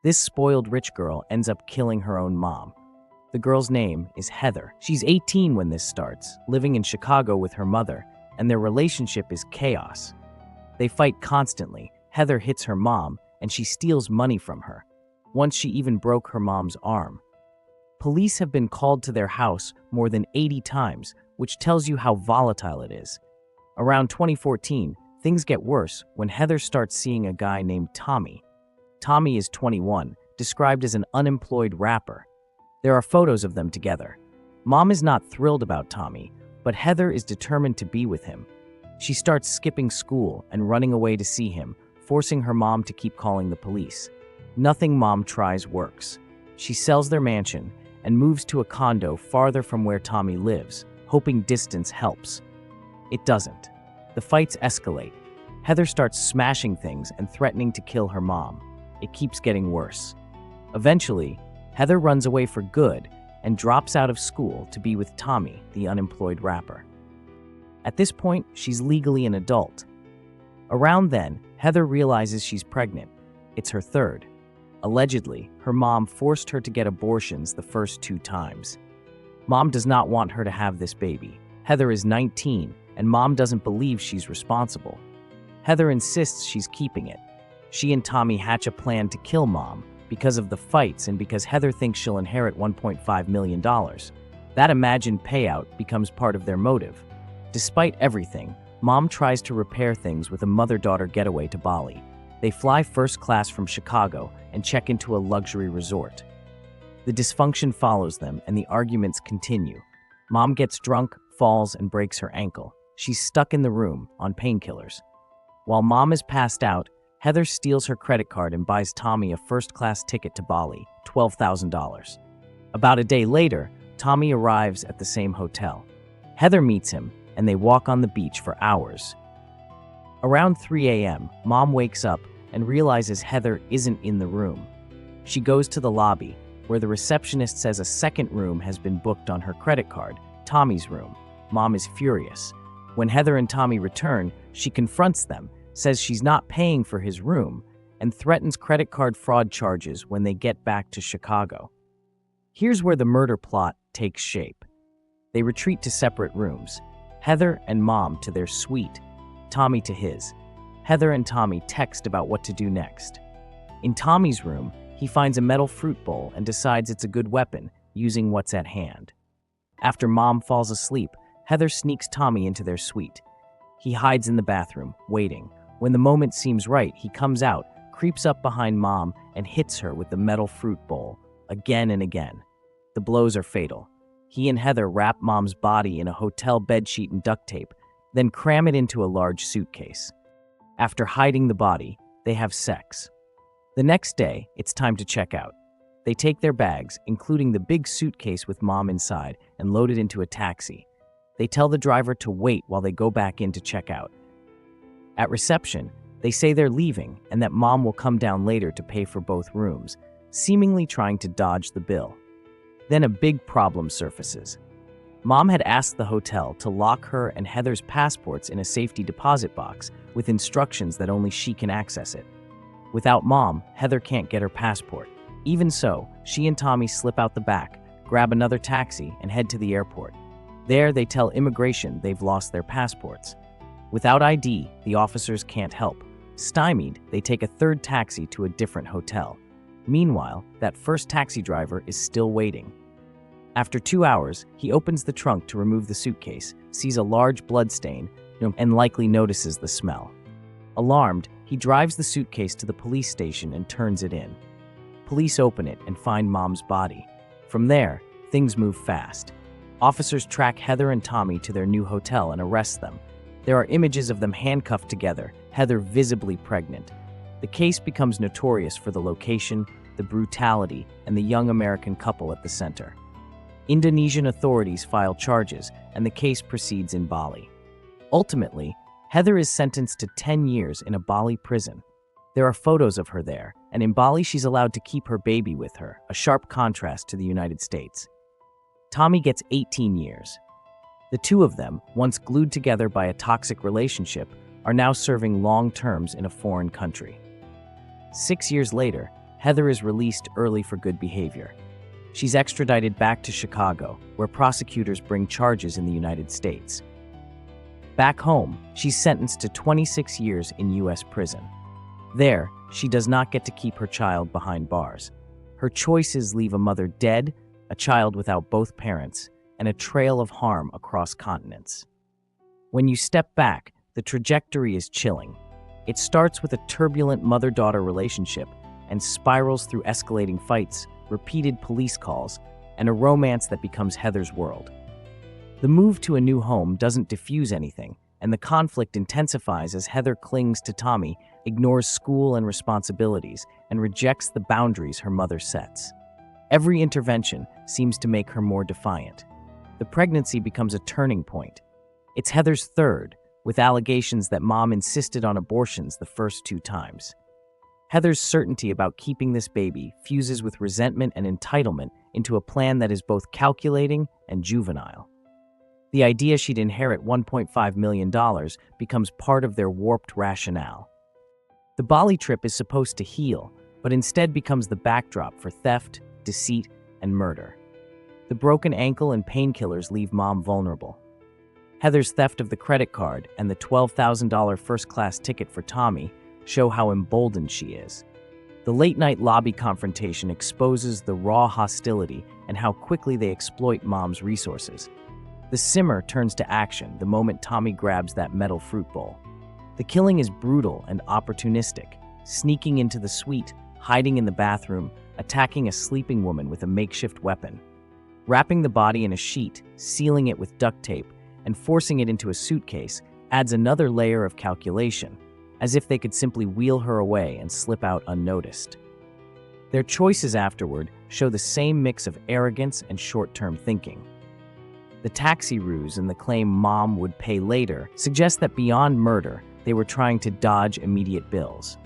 This spoiled rich girl ends up killing her own mom. The girl's name is Heather. She's 18 when this starts, living in Chicago with her mother, and their relationship is chaos. They fight constantly. Heather hits her mom, and she steals money from her. Once she even broke her mom's arm. Police have been called to their house more than 80 times, which tells you how volatile it is. Around 2014, things get worse when Heather starts seeing a guy named Tommy. Tommy is 21, described as an unemployed rapper. There are photos of them together. Mom is not thrilled about Tommy, but Heather is determined to be with him. She starts skipping school and running away to see him, forcing her mom to keep calling the police. Nothing Mom tries works. She sells their mansion and moves to a condo farther from where Tommy lives, hoping distance helps. It doesn't. The fights escalate. Heather starts smashing things and threatening to kill her mom. It keeps getting worse. Eventually, Heather runs away for good and drops out of school to be with Tommy, the unemployed rapper. At this point, she's legally an adult. Around then, Heather realizes she's pregnant. It's her third. Allegedly, her mom forced her to get abortions the first 2 times. Mom does not want her to have this baby. Heather is 19, and Mom doesn't believe she's responsible. Heather insists she's keeping it. She and Tommy hatch a plan to kill Mom because of the fights and because Heather thinks she'll inherit $1.5 million. That imagined payout becomes part of their motive. Despite everything, Mom tries to repair things with a mother-daughter getaway to Bali. They fly first class from Chicago and check into a luxury resort. The dysfunction follows them and the arguments continue. Mom gets drunk, falls, and breaks her ankle. She's stuck in the room on painkillers. While Mom is passed out, Heather steals her credit card and buys Tommy a first-class ticket to Bali, $12,000. About a day later, Tommy arrives at the same hotel. Heather meets him, and they walk on the beach for hours. Around 3 a.m., Mom wakes up and realizes Heather isn't in the room. She goes to the lobby, where the receptionist says a second room has been booked on her credit card, Tommy's room. Mom is furious. When Heather and Tommy return, she confronts them, says she's not paying for his room, and threatens credit card fraud charges when they get back to Chicago. Here's where the murder plot takes shape. They retreat to separate rooms. Heather and Mom to their suite, Tommy to his. Heather and Tommy text about what to do next. In Tommy's room, he finds a metal fruit bowl and decides it's a good weapon, using what's at hand. After Mom falls asleep, Heather sneaks Tommy into their suite. He hides in the bathroom, waiting. When the moment seems right, he comes out, creeps up behind Mom, and hits her with the metal fruit bowl, again and again. The blows are fatal. He and Heather wrap Mom's body in a hotel bedsheet and duct tape, then cram it into a large suitcase. After hiding the body, they have sex. The next day, it's time to check out. They take their bags, including the big suitcase with Mom inside, and load it into a taxi. They tell the driver to wait while they go back in to check out. At reception, they say they're leaving and that Mom will come down later to pay for both rooms, seemingly trying to dodge the bill. Then a big problem surfaces. Mom had asked the hotel to lock her and Heather's passports in a safety deposit box with instructions that only she can access it. Without Mom, Heather can't get her passport. Even so, she and Tommy slip out the back, grab another taxi, and head to the airport. There, they tell immigration they've lost their passports. Without ID, the officers can't help. Stymied, they take a third taxi to a different hotel. Meanwhile, that first taxi driver is still waiting. After 2 hours, he opens the trunk to remove the suitcase, sees a large blood stain, and likely notices the smell. Alarmed, he drives the suitcase to the police station and turns it in. Police open it and find Mom's body. From there, things move fast. Officers track Heather and Tommy to their new hotel and arrest them. There are images of them handcuffed together, Heather visibly pregnant. The case becomes notorious for the location, the brutality, and the young American couple at the center. Indonesian authorities file charges, and the case proceeds in Bali. Ultimately, Heather is sentenced to 10 years in a Bali prison. There are photos of her there, and in Bali she's allowed to keep her baby with her, a sharp contrast to the United States. Tommy gets 18 years. The two of them, once glued together by a toxic relationship, are now serving long terms in a foreign country. 6 years later, Heather is released early for good behavior. She's extradited back to Chicago, where prosecutors bring charges in the United States. Back home, she's sentenced to 26 years in U.S. prison. There, she does not get to keep her child behind bars. Her choices leave a mother dead, a child without both parents, and a trail of harm across continents. When you step back, the trajectory is chilling. It starts with a turbulent mother-daughter relationship and spirals through escalating fights, repeated police calls, and a romance that becomes Heather's world. The move to a new home doesn't diffuse anything, and the conflict intensifies as Heather clings to Tommy, ignores school and responsibilities, and rejects the boundaries her mother sets. Every intervention seems to make her more defiant. The pregnancy becomes a turning point. It's Heather's third, with allegations that mom insisted on abortions the first 2 times. Heather's certainty about keeping this baby fuses with resentment and entitlement into a plan that is both calculating and juvenile. The idea she'd inherit $1.5 million becomes part of their warped rationale. The Bali trip is supposed to heal, but instead becomes the backdrop for theft, deceit, and murder. The broken ankle and painkillers leave mom vulnerable. Heather's theft of the credit card and the $12,000 first-class ticket for Tommy show how emboldened she is. The late-night lobby confrontation exposes the raw hostility and how quickly they exploit mom's resources. The simmer turns to action the moment Tommy grabs that metal fruit bowl. The killing is brutal and opportunistic, sneaking into the suite, hiding in the bathroom, attacking a sleeping woman with a makeshift weapon. Wrapping the body in a sheet, sealing it with duct tape, and forcing it into a suitcase adds another layer of calculation, as if they could simply wheel her away and slip out unnoticed. Their choices afterward show the same mix of arrogance and short-term thinking. The taxi ruse and the claim mom would pay later suggest that beyond murder, they were trying to dodge immediate bills.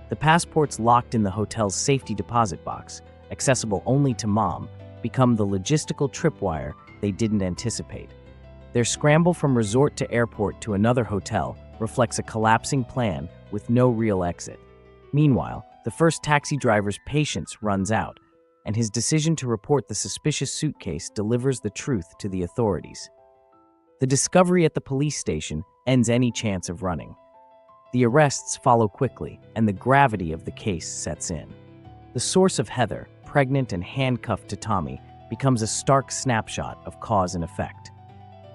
The passports locked in the hotel's safety deposit box, accessible only to mom, become the logistical tripwire they didn't anticipate. Their scramble from resort to airport to another hotel reflects a collapsing plan with no real exit. Meanwhile, the first taxi driver's patience runs out, and his decision to report the suspicious suitcase delivers the truth to the authorities. The discovery at the police station ends any chance of running. The arrests follow quickly, and the gravity of the case sets in. The source of Heather, pregnant and handcuffed to Tommy, becomes a stark snapshot of cause and effect.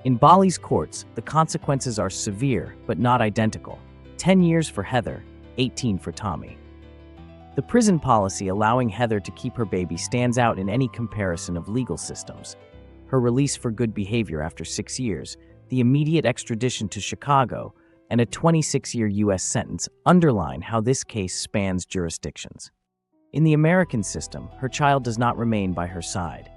In Bali's courts, the consequences are severe but not identical. 10 years for Heather, 18 for Tommy. The prison policy allowing Heather to keep her baby stands out in any comparison of legal systems. Her release for good behavior after 6 years, the immediate extradition to Chicago, and a 26-year U.S. sentence underline how this case spans jurisdictions. In the American system, her child does not remain by her side.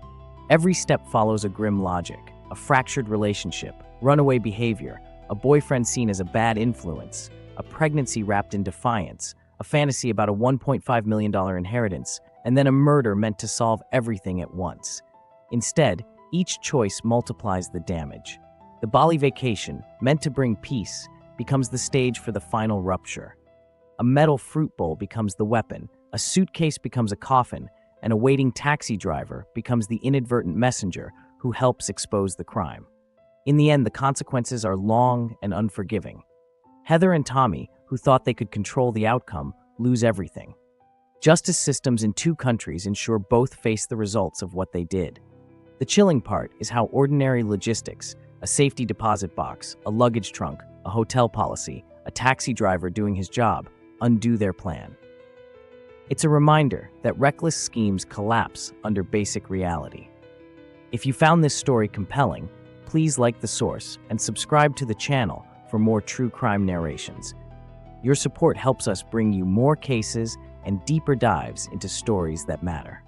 Every step follows a grim logic. A fractured relationship, runaway behavior, a boyfriend seen as a bad influence, a pregnancy wrapped in defiance, a fantasy about a $1.5 million inheritance, and then a murder meant to solve everything at once. Instead, each choice multiplies the damage. The Bali vacation, meant to bring peace, becomes the stage for the final rupture. A metal fruit bowl becomes the weapon, a suitcase becomes a coffin, and a waiting taxi driver becomes the inadvertent messenger who helps expose the crime. In the end, the consequences are long and unforgiving. Heather and Tommy, who thought they could control the outcome, lose everything. Justice systems in 2 countries ensure both face the results of what they did. The chilling part is how ordinary logistics, a safety deposit box, a luggage trunk, a hotel policy, a taxi driver doing his job, undo their plan. It's a reminder that reckless schemes collapse under basic reality. If you found this story compelling, please like the source and subscribe to the channel for more true crime narrations. Your support helps us bring you more cases and deeper dives into stories that matter.